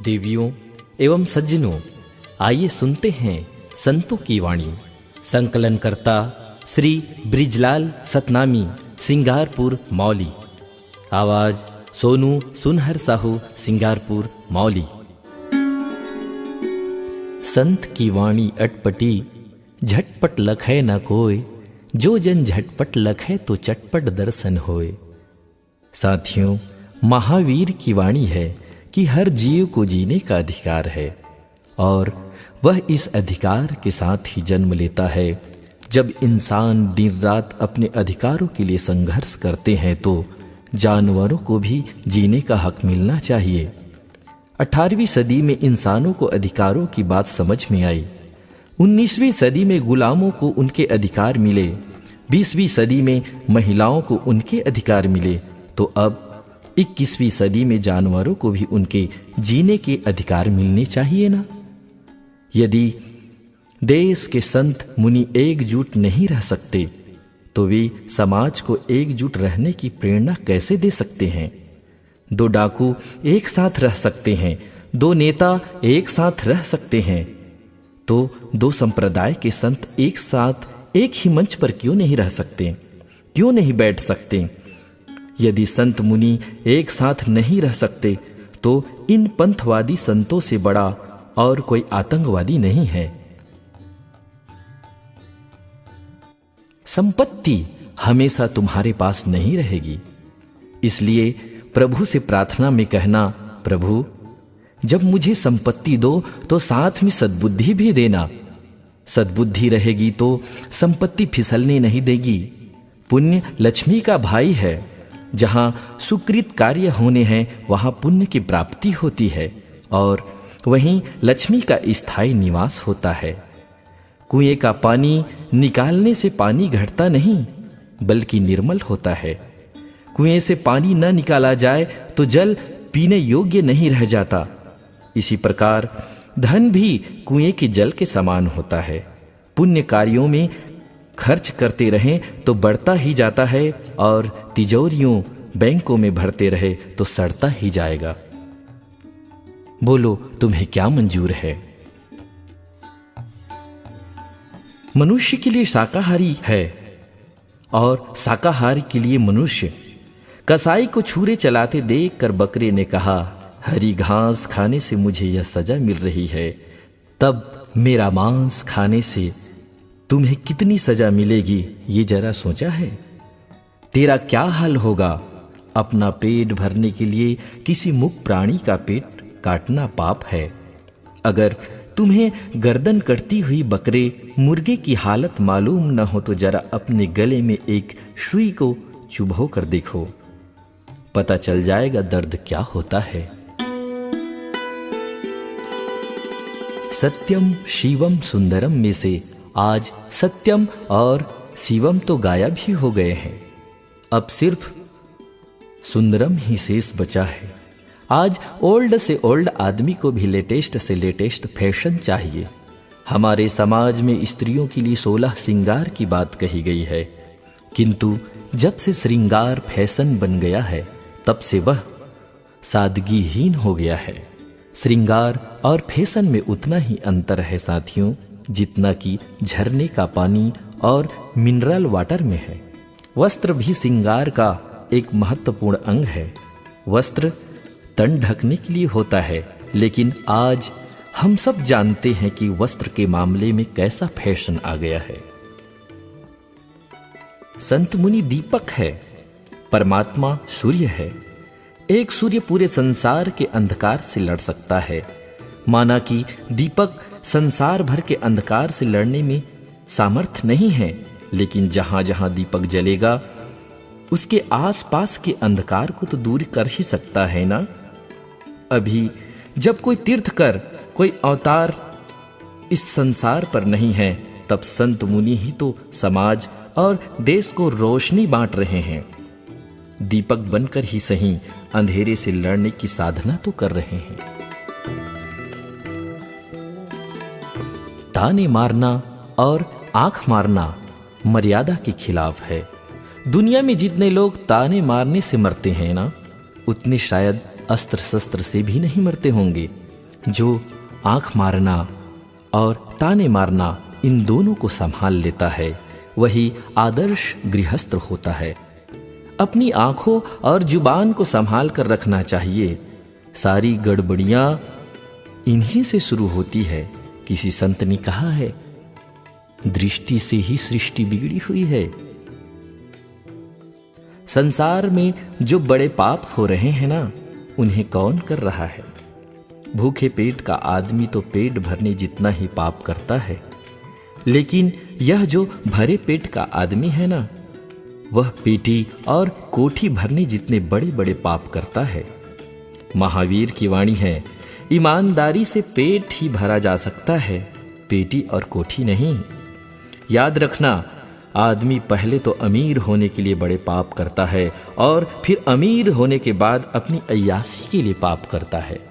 देवियों एवं सज्जनों, आइए सुनते हैं संतों की वाणी। संकलनकर्ता श्री ब्रिजलाल सतनामी, सिंगारपुर मौली। आवाज सोनू सुनहर साहू, सिंगारपुर मौली। संत की वाणी अटपटी, झटपट लखे न कोय, जो जन झटपट लखे तो चटपट दर्शन होए। साथियों, महावीर की वाणी है कि हर जीव को जीने का अधिकार है और वह इस अधिकार के साथ ही जन्म लेता है। जब इंसान दिन रात अपने अधिकारों के लिए संघर्ष करते हैं तो जानवरों को भी जीने का हक मिलना चाहिए। 18वीं सदी में इंसानों को अधिकारों की बात समझ में आई। 19वीं सदी में गुलामों को उनके अधिकार मिले। 20वीं सदी में महिलाओं को उनके अधिकार मिले, तो अब 21वीं सदी में जानवरों को भी उनके जीने के अधिकार मिलने चाहिए ना। यदि देश के संत मुनि एकजुट नहीं रह सकते तो वे समाज को एकजुट रहने की प्रेरणा कैसे दे सकते हैं। 2 डाकू एक साथ रह सकते हैं, 2 नेता एक साथ रह सकते हैं, तो 2 संप्रदाय के संत एक साथ एक ही मंच पर क्यों नहीं रह सकते, क्यों नहीं बैठ सकते। यदि संत मुनि एक साथ नहीं रह सकते तो इन पंथवादी संतों से बड़ा और कोई आतंकवादी नहीं है। संपत्ति हमेशा तुम्हारे पास नहीं रहेगी, इसलिए प्रभु से प्रार्थना में कहना, प्रभु जब मुझे संपत्ति दो तो साथ में सद्बुद्धि भी देना। सद्बुद्धि रहेगी तो संपत्ति फिसलने नहीं देगी। पुण्य लक्ष्मी का भाई है। जहां सुकृत कार्य होने हैं वहां पुण्य की प्राप्ति होती है और वहीं लक्ष्मी का स्थायी निवास होता है। कुएं का पानी निकालने से पानी घटता नहीं बल्कि निर्मल होता है। कुएं से पानी न निकाला जाए तो जल पीने योग्य नहीं रह जाता। इसी प्रकार धन भी कुएं के जल के समान होता है। पुण्य कार्यों में खर्च करते रहें तो बढ़ता ही जाता है और तिजोरियों बैंकों में भरते रहे तो सड़ता ही जाएगा। बोलो, तुम्हें क्या मंजूर है। मनुष्य के लिए शाकाहारी है और शाकाहारी के लिए मनुष्य। कसाई को छुरे चलाते देखकर बकरे ने कहा, हरी घास खाने से मुझे यह सजा मिल रही है, तब मेरा मांस खाने से तुम्हें कितनी सजा मिलेगी ये जरा सोचा है। तेरा क्या हाल होगा। अपना पेट भरने के लिए किसी मुक प्राणी का पेट काटना पाप है। अगर तुम्हें गर्दन कटती हुई बकरे मुर्गे की हालत मालूम न हो तो जरा अपने गले में एक सुई को चुभो कर देखो, पता चल जाएगा दर्द क्या होता है। सत्यम शिवम सुंदरम में से आज सत्यम और शिवम तो गायब ही हो गए हैं। अब सिर्फ सुंदरम ही शेष बचा है। आज ओल्ड से ओल्ड आदमी को भी लेटेस्ट से लेटेस्ट फैशन चाहिए। हमारे समाज में स्त्रियों के लिए 16 श्रृंगार की बात कही गई है, किंतु जब से श्रृंगार फैशन बन गया है तब से वह सादगीहीन हो गया है। श्रृंगार और फैशन में उतना ही अंतर है साथियों जितना कि झरने का पानी और मिनरल वाटर में है। वस्त्र भी श्रृंगार का एक महत्वपूर्ण अंग है। वस्त्र तन ढकने के लिए होता है, लेकिन आज हम सब जानते हैं कि वस्त्र के मामले में कैसा फैशन आ गया है। संत मुनि दीपक है, परमात्मा सूर्य है। एक सूर्य पूरे संसार के अंधकार से लड़ सकता है। माना कि दीपक संसार भर के अंधकार से लड़ने में सामर्थ नहीं है, लेकिन जहां जहां दीपक जलेगा उसके आसपास के अंधकार को तो दूर कर ही सकता है ना। अभी जब कोई तीर्थकर, कोई अवतार इस संसार पर नहीं है, तब संत मुनि ही तो समाज और देश को रोशनी बांट रहे हैं। दीपक बनकर ही सही अंधेरे से लड़ने की साधना तो कर रहे हैं। ताने मारना और आंख मारना मर्यादा के खिलाफ है। दुनिया में जितने लोग ताने मारने से मरते हैं ना, उतने शायद अस्त्र शस्त्र से भी नहीं मरते होंगे। जो आंख मारना और ताने मारना इन दोनों को संभाल लेता है वही आदर्श गृहस्थ होता है। अपनी आंखों और जुबान को संभाल कर रखना चाहिए। सारी गड़बड़ियां इन्हीं से शुरू होती है। किसी संत ने कहा है, दृष्टि से ही सृष्टि बिगड़ी हुई है। संसार में जो बड़े पाप हो रहे हैं ना, उन्हें कौन कर रहा है? भूखे पेट का आदमी तो पेट भरने जितना ही पाप करता है, लेकिन यह जो भरे पेट का आदमी है ना, वह पेटी और कोठी भरने जितने बड़े बड़े पाप करता है। महावीर की वाणी है, ईमानदारी से पेट ही भरा जा सकता है, पेटी और कोठी नहीं। याद रखना, आदमी पहले तो अमीर होने के लिए बड़े पाप करता है और फिर अमीर होने के बाद अपनी अय्यासी के लिए पाप करता है।